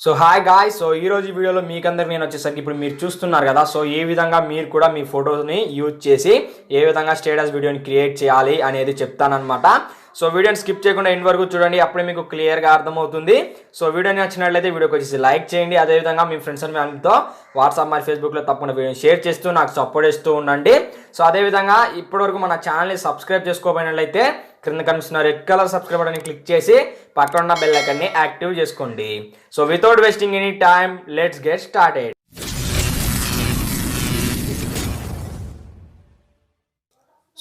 So hi guys. So ఈ రోజు వీడియోలో మీకందరికి నేను వచ్చేసరికి ఇప్పుడు మీరు చూస్తున్నారు కదా, సో ఏ విధంగా మీరు కూడా మీ ఫోటోని యూజ్ చేసి ఏ విధంగా స్టేటస్ వీడియోని క్రియేట్ చేయాలి అనేది చెప్తానన్నమాట. సో వీడియోని స్కిప్ చేయకుండా ఎండ్ వరకు చూడండి, అప్పుడే మీకు క్లియర్గా అర్థమవుతుంది. సో వీడియోని నచ్చినట్లయితే వీడియోకి వచ్చేసి లైక్ చేయండి. అదేవిధంగా మీ ఫ్రెండ్స్ అండ్ ఫ్యామిలీతో వాట్సాప్ మరియు ఫేస్బుక్లో తప్పకుండా వీడియోని షేర్ చేస్తూ నాకు సపోర్ట్ చేస్తూ ఉండండి. సో అదేవిధంగా ఇప్పటివరకు మన ఛానల్ని సబ్స్క్రైబ్ చేసుకోకపోయినట్లయితే క్రింద కనిపిస్తున్న రెడ్ కలర్ సబ్స్క్రైబ్ బటన్ని క్లిక్ చేసి పక్కన ఉన్న బెల్ ఐకాన్ని యాక్టివ్ చేసుకోండి. So without wasting any time let's get started.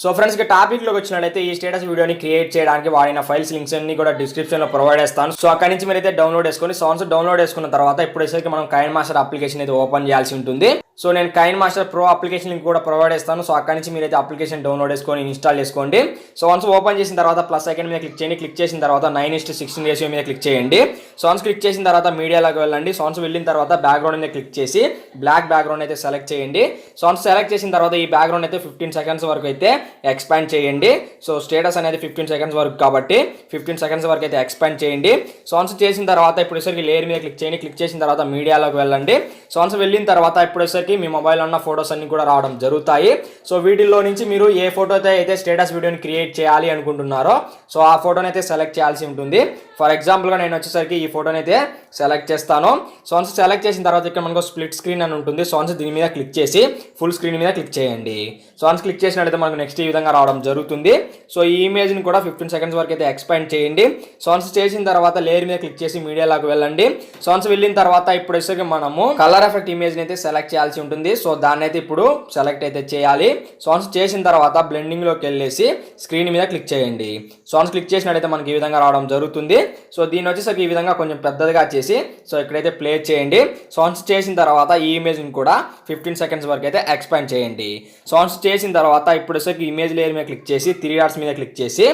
So friends, ఇక టాపిక్లోకి వచ్చినట్లయితే ఈ స్టేటస్ వీడియోని క్రియేట్ చేయడానికి వాడిన ఫైల్స్ లింక్స్ అన్ని కూడా డిస్క్రిప్షన్లో ప్రొవైడ్ చేస్తాను. సో అక్కడి నుంచి మీరైతే డౌన్లోడ్ చేసుకొని సాంగ్స్ డౌన్లోడ్ చేసుకున్న తర్వాత ఇప్పుడు వచ్చేసరికి మనం కైన్మాస్టర్ అప్లికేషన్ అయితే ఓపెన్ చేయాల్సి ఉంటుంది. సో నేను కైన్మాస్టర్ ప్రో అప్లికేషన్ లింక్ కూడా ప్రొవైడ్ చేస్తాను. సో అక్కడి నుంచి మీరైతే అప్లికేషన్ డౌన్లోడ్ చేసుకొని ఇన్స్టాల్ చేసుకోండి. సో వన్స్ ఓపెన్ చేసిన తర్వాత ప్లస్ ఐకాన్ మీద క్లిక్ చేయండి. క్లిక్ చేసిన తర్వాత 9:16 రేషియో మీద క్లిక్ చేయండి. సో వన్స్ క్లిక్ చేసిన తర్వాత మీడియాలోకి వెళ్ళండి. సో వన్స్ వెళ్ళిన తర్వాత బ్యాక్గ్రౌండ్ మీద క్లిక్ చేసి బ్లాక్ బ్యాక్గ్రౌండ్ అయితే సెలెక్ట్ చేయండి. సో వన్స్ సెలెక్ట్ చేసిన తర్వాత ఈ బ్యాక్గ్రౌండ్ అయితే 15 సెకండ్స్ వరకు అయితే ఎక్స్పాండ్ చేయండి. సో స్టేటస్ అనేది 15 సెకండ్స్ వరకు కాబట్టి 15 సెకండ్స్ వరకు అయితే ఎక్స్పాండ్ చేయండి. సో వన్స్ చేసిన తర్వాత ఇప్పుడు వచ్చేసరికి లేయర్ మీద క్లిక్ చేయండి. క్లిక్ చేసిన తర్వాత మీడియాలోకి వెళ్ళండి. సో వన్స్ వెళ్ళిన తర్వాత ఇప్పుడు వచ్చేసరికి మీ మొబైల్లో ఉన్న ఫొటోస్ అన్ని కూడా రావడం జరుగుతాయి. సో వీటిల్లో నుంచి మీరు ఏ ఫోటో అయితే స్టేటస్ వీడియోని క్రియేట్ చేయాలి అనుకుంటున్నారో సో ఆ ఫోటోని అయితే సెలెక్ట్ చేయాల్సి ఉంటుంది. ఫర్ ఎగ్జాంపుల్గా నేను వచ్చేసరికి ఈ ఫోటోని అయితే సెలెక్ట్ చేస్తాను. సో వన్స్ సెలెక్ట్ చేసిన తర్వాత ఇక్కడ మనకు స్ప్లిట్ స్క్రీన్ అని ఉంటుంది. సో వన్స్ దీని మీద క్లిక్ చేసి ఫుల్ స్క్రీన్ మీద క్లిక్ చేయండి. సో వన్స్ క్లిక్ చేసినట్లయితే మనకు నెక్స్ట్ ఈ విధంగా రావడం జరుగుతుంది. సో ఈ ఇమేజ్ని కూడా 15 సెకండ్స్ వరకు అయితే ఎక్స్పాండ్ చేయండి. సో వన్స్ చేసిన తర్వాత లేయర్ మీద క్లిక్ చేసి మీడియాలోకి వెళ్ళండి. సో వన్స్ వెళ్ళిన తర్వాత ఇప్పుడు వచ్చేసరికి మనము కలర్ ఎఫెక్ట్ ఇమేజ్ని అయితే సెలెక్ట్ చేయాల్సి ఉంటుంది. సో దాన్ని అయితే ఇప్పుడు సెలెక్ట్ అయితే చేయాలి. సో వన్స్ చేసిన తర్వాత బ్లెండింగ్లోకి వెళ్ళేసి స్క్రీన్ మీద క్లిక్ చేయండి. సో వన్స్ క్లిక్ చేసినట్లయితే మనకి ఈ విధంగా రావడం జరుగుతుంది. సో దీన్ని వచ్చేసరికి ఈ విధంగా కొంచెం పెద్దదిగా చేసి సో ఇక్కడైతే ప్లే చేయండి. సో వన్స్ చేసిన తర్వాత ఈ ఇమేజ్ని కూడా 15 సెకండ్స్ వరకు అయితే ఎక్స్పాండ్ చేయండి. సో వన్స్ చేసిన తర్వాత ఇప్పుడు వచ్చేసరికి ఇమేజ్ లేయర్ మీద క్లిక్ చేసి 3 డాట్స్ మీద క్లిక్ చేసి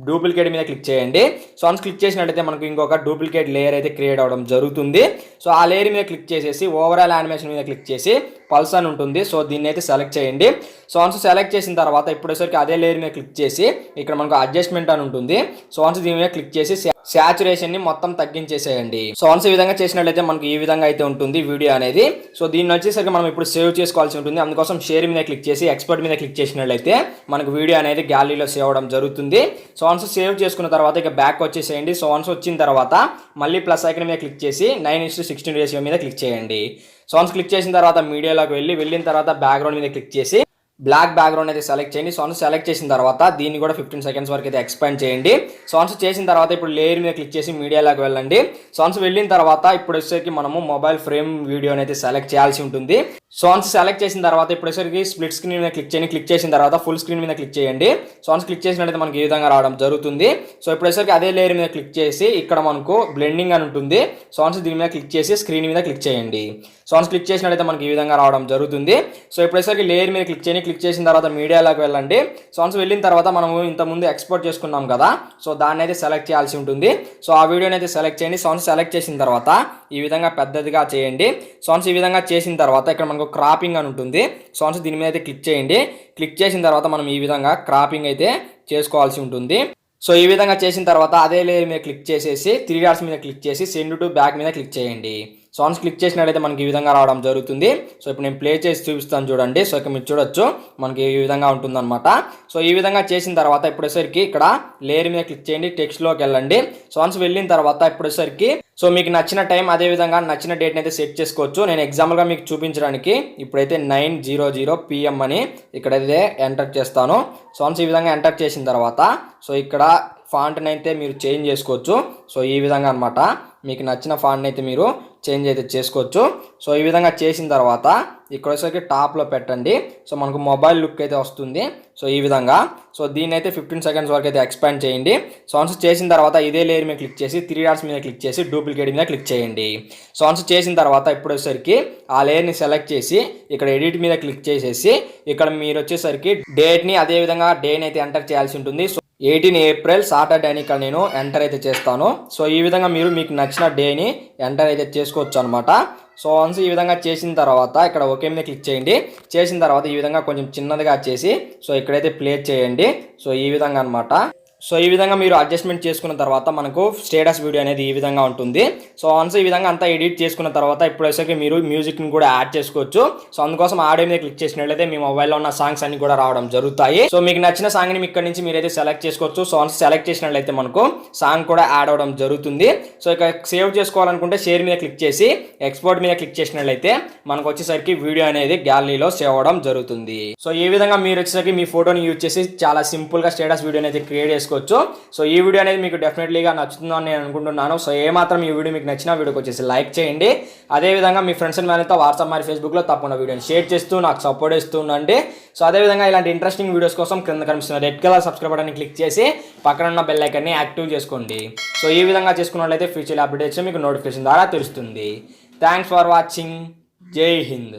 డూప్లికేట్ మీద క్లిక్ చేయండి. సో వన్స్ క్లిక్ చేసినట్టయితే మనకు ఇంకొక డూప్లికేట్ లేయర్ అయితే క్రియేట్ అవ్వడం జరుగుతుంది. సో ఆ లేయర్ మీద క్లిక్ చేసేసి ఓవరాల్ యానిమేషన్ మీద క్లిక్ చేసి పల్స్ అని ఉంటుంది. సో దీన్ని అయితే సెలెక్ట్ చేయండి. సో వన్స్ సెలెక్ట్ చేసిన తర్వాత ఇప్పుడు వచ్చేసరికి అదే లేయర్ మీద క్లిక్ చేసి ఇక్కడ మనకు అడ్జస్ట్మెంట్ అని ఉంటుంది. సో వన్స్ దీని మీద క్లిక్ చేసి సాచురేషన్ ని మొత్తం తగ్గించేసేయండి. సో వన్స్ ఈ విధంగా చేసినట్లయితే మనకు ఈ విధంగా అయితే ఉంటుంది వీడియో అనేది. సో దీన్ని వచ్చేసరికి మనం ఇప్పుడు సేవ్ చేసుకోవాల్సి ఉంటుంది. అందుకోసం షేర్ మీద క్లిక్ చేసి ఎక్స్పర్ట్ మీద క్లిక్ చేసినట్లయితే మనకు వీడియో అనేది గ్యాలరీలో సేవ్ అవడం జరుగుతుంది. సో వన్స్ సేవ్ చేసుకున్న తర్వాత ఇక బ్యాక్ వచ్చేసేయండి. సో వన్స్ వచ్చిన తర్వాత మళ్ళీ ప్లస్ ఐకాన్ మీద క్లిక్ చేసి 9:16 రేషియో మీద క్లిక్ చేయండి. సో వన్స్ క్లిక్ చేసిన తర్వాత మీడియాలోకి వెళ్ళిన తర్వాత బ్యాక్గ్రౌండ్ మీద క్లిక్ చేసి బ్లాక్ బ్యాక్గ్రౌండ్ అయితే సెలెక్ట్ చేయండి. సో వన్స్ సెలెక్ట్ చేసిన తర్వాత దీన్ని కూడా 15 సెకండ్స్ వరకు అయితే ఎక్స్పాండ్ చేయండి. సో వన్స్ చేసిన తర్వాత ఇప్పుడు లేయర్ మీద క్లిక్ చేసి మీడియాలోకి వెళ్ళండి. సో వన్స్ వెళ్ళిన తర్వాత ఇప్పుడు వచ్చేసరికి మనము మొబైల్ ఫ్రేమ్ వీడియోని అయితే సెలెక్ట్ చేయాల్సి ఉంటుంది. సో వన్స్ సెలెక్ట్ చేసిన తర్వాత ఇప్పుడు వచ్చేసరికి స్ప్లిట్ స్క్రీన్ మీద క్లిక్ చేయండి. క్లిక్ చేసిన తర్వాత ఫుల్ స్క్రీన్ మీద క్లిక్ చేయండి. సో వన్స్ క్లిక్ చేసినట్లయితే మనకి ఈ విధంగా రావడం జరుగుతుంది. సో ఇప్పుడు వచ్చేసరికి అదే లేయర్ మీద క్లిక్ చేసి ఇక్కడ మనకు బ్లెండింగ్ అని ఉంటుంది. సో వన్స్ దీని మీద క్లిక్ చేసి స్క్రీన్ మీద క్లిక్ చేయండి. సో వన్స్ క్లిక్ చేసినట్లయితే మనకి ఈ విధంగా రావడం జరుగుతుంది. సో ఇప్పుడు వచ్చేసరికి లేయర్ మీద క్లిక్ చేయండి. క్లిక్ చేసిన తర్వాత మీడియాలోకి వెళ్ళండి. సో వన్స్ వెళ్ళిన తర్వాత మనము ఇంతకుముందు ఎక్స్పోర్ట్ చేసుకున్నాం కదా, సో దాన్ని అయితే సెలెక్ట్ చేయాల్సి ఉంటుంది. సో ఆ వీడియోని అయితే సెలెక్ట్ చేయండి. సో వన్స్ సెలెక్ట్ చేసిన తర్వాత ఈ విధంగా పెద్దదిగా చేయండి. సో వన్స్ ఈ విధంగా చేసిన తర్వాత ఇక్కడ మనకు క్రాపింగ్ అని ఉంటుంది. సో వన్స్ దీని మీద అయితే క్లిక్ చేయండి. క్లిక్ చేసిన తర్వాత మనం ఈ విధంగా క్రాపింగ్ అయితే చేసుకోవాల్సి ఉంటుంది. సో ఈ విధంగా చేసిన తర్వాత అదే లేయర్ మీద క్లిక్ చేసేసి 3 డాట్స్ మీద క్లిక్ చేసి సెండ్ టు బ్యాక్ మీద క్లిక్ చేయండి. సో వన్స్ క్లిక్ చేసినట్లయితే మనకి ఈ విధంగా రావడం జరుగుతుంది. సో ఇప్పుడు నేను ప్లే చేసి చూపిస్తాను చూడండి. సో ఇక్కడ మీరు చూడొచ్చు మనకి ఈ విధంగా ఉంటుందన్నమాట. సో ఈ విధంగా చేసిన తర్వాత ఇప్పుడు వచ్చేసరికి ఇక్కడ లేయర్ మీద క్లిక్ చేయండి. టెక్స్ట్లోకి వెళ్ళండి. సో వన్స్ వెళ్ళిన తర్వాత ఇప్పుడు వచ్చేసరికి సో మీకు నచ్చిన టైం అదేవిధంగా నచ్చిన డేట్ని అయితే సెట్ చేసుకోవచ్చు. నేను ఎగ్జాంపుల్గా మీకు చూపించడానికి ఇప్పుడైతే 9:00 PM అని ఇక్కడైతే ఎంటర్ చేస్తాను. సో వన్స్ ఈ విధంగా ఎంటర్ చేసిన తర్వాత సో ఇక్కడ ఫాంట్ని అయితే మీరు చేంజ్ చేసుకోవచ్చు. సో ఈ విధంగా అనమాట మీకు నచ్చిన ఫాంట్ని అయితే మీరు చేంజ్ అయితే చేసుకోవచ్చు. సో ఈ విధంగా చేసిన తర్వాత ఇక్కడ వచ్చేసరికి టాప్లో పెట్టండి. సో మనకు మొబైల్ లుక్ అయితే వస్తుంది. సో ఈ విధంగా సో దీన్ని అయితే 15 సెకండ్స్ వరకు అయితే ఎక్స్పాండ్ చేయండి. సో వన్స్ చేసిన తర్వాత ఇదే లేయర్ మీద క్లిక్ చేసి 3 డాట్స్ మీద క్లిక్ చేసి డూప్లికేట్ మీద క్లిక్ చేయండి. సో వన్స్ చేసిన తర్వాత ఇప్పుడు వచ్చేసరికి ఆ లేయర్ని సెలెక్ట్ చేసి ఇక్కడ ఎడిట్ మీద క్లిక్ చేసేసి ఇక్కడ మీరు వచ్చేసరికి డేట్ని అదేవిధంగా డేని అయితే ఎంటర్ చేయాల్సి ఉంటుంది. సో 18 ఏప్రిల్ సాటర్డే అని ఇక్కడ నేను ఎంటర్ అయితే చేస్తాను. సో ఈ విధంగా మీరు మీకు నచ్చిన డేని ఎంటర్ అయితే చేసుకోవచ్చు అనమాట. సో వన్స్ ఈ విధంగా చేసిన తర్వాత ఇక్కడ ఓకే మీద క్లిక్ చేయండి. చేసిన తర్వాత ఈ విధంగా కొంచెం చిన్నదిగా చేసి సో ఇక్కడైతే ప్లే చేయండి. సో ఈ విధంగా అనమాట. సో ఈ విధంగా మీరు అడ్జస్ట్మెంట్ చేసుకున్న తర్వాత మనకు స్టేటస్ వీడియో అనేది ఈ విధంగా ఉంటుంది. సో వన్స్ ఈ విధంగా అంతా ఎడిట్ చేసుకున్న తర్వాత ఇప్పుడు వచ్చేసరికి మీరు మ్యూజిక్ని కూడా యాడ్ చేసుకోవచ్చు. సో అందుకోసం ఆడియో మీద క్లిక్ చేసినట్లయితే మీ మొబైల్లో ఉన్న సాంగ్స్ అన్ని కూడా రావడం జరుగుతాయి. సో మీకు నచ్చిన సాంగ్ని ఇక్కడ నుంచి మీరైతే సెలెక్ట్ చేసుకోవచ్చు. సో వన్స్ సెలెక్ట్ చేసినట్లయితే మనకు సాంగ్ కూడా యాడ్ అవ్వడం జరుగుతుంది. సో ఇక సేవ్ చేసుకోవాలనుకుంటే షేర్ మీద క్లిక్ చేసి ఎక్స్పోర్ట్ మీద క్లిక్ చేసినట్లయితే మనకు వచ్చేసరికి వీడియో అనేది గ్యాలరీలో సేవ్ అవ్వడం జరుగుతుంది. సో ఈ విధంగా మీరు వచ్చేసరికి మీ ఫోటోని యూజ్ చేసి చాలా సింపుల్గా స్టేటస్ వీడియో అనేది క్రియేట్ చేసుకోవచ్చు. సో ఈ వీడియో అనేది మీకు డెఫినెట్లీగా నచ్చుతుందని నేను అనుకుంటున్నాను. సో ఏమాత్రం ఈ వీడియో మీకు నచ్చినా వీడియోకి వచ్చేసి లైక్ చేయండి. అదేవిధంగా మీ ఫ్రెండ్స్ అండ్ ఫ్యామిలీతో వాట్సాప్ మరియు ఫేస్బుక్లో తప్పకుండా వీడియోని షేర్ చేస్తూ నాకు సపోర్ట్ ఇస్తూ ఉండండి. సో అదేవిధంగా ఇలాంటి ఇంట్రెస్టింగ్ వీడియోస్ కోసం కింద కనిపిస్తున్న రెడ్ కలర్ సబ్స్క్రైబ్ బటన్ని క్లిక్ చేసి పక్కన ఉన్న బెల్ ఐకాన్ని యాక్టివ్ చేసుకోండి. సో ఈ విధంగా చేసుకున్నట్లయితే ఫ్యూచర్ అప్డేట్స్ మీకు నోటిఫికేషన్ ద్వారా తెలుస్తుంది. Thanks for watching. జై హింద్.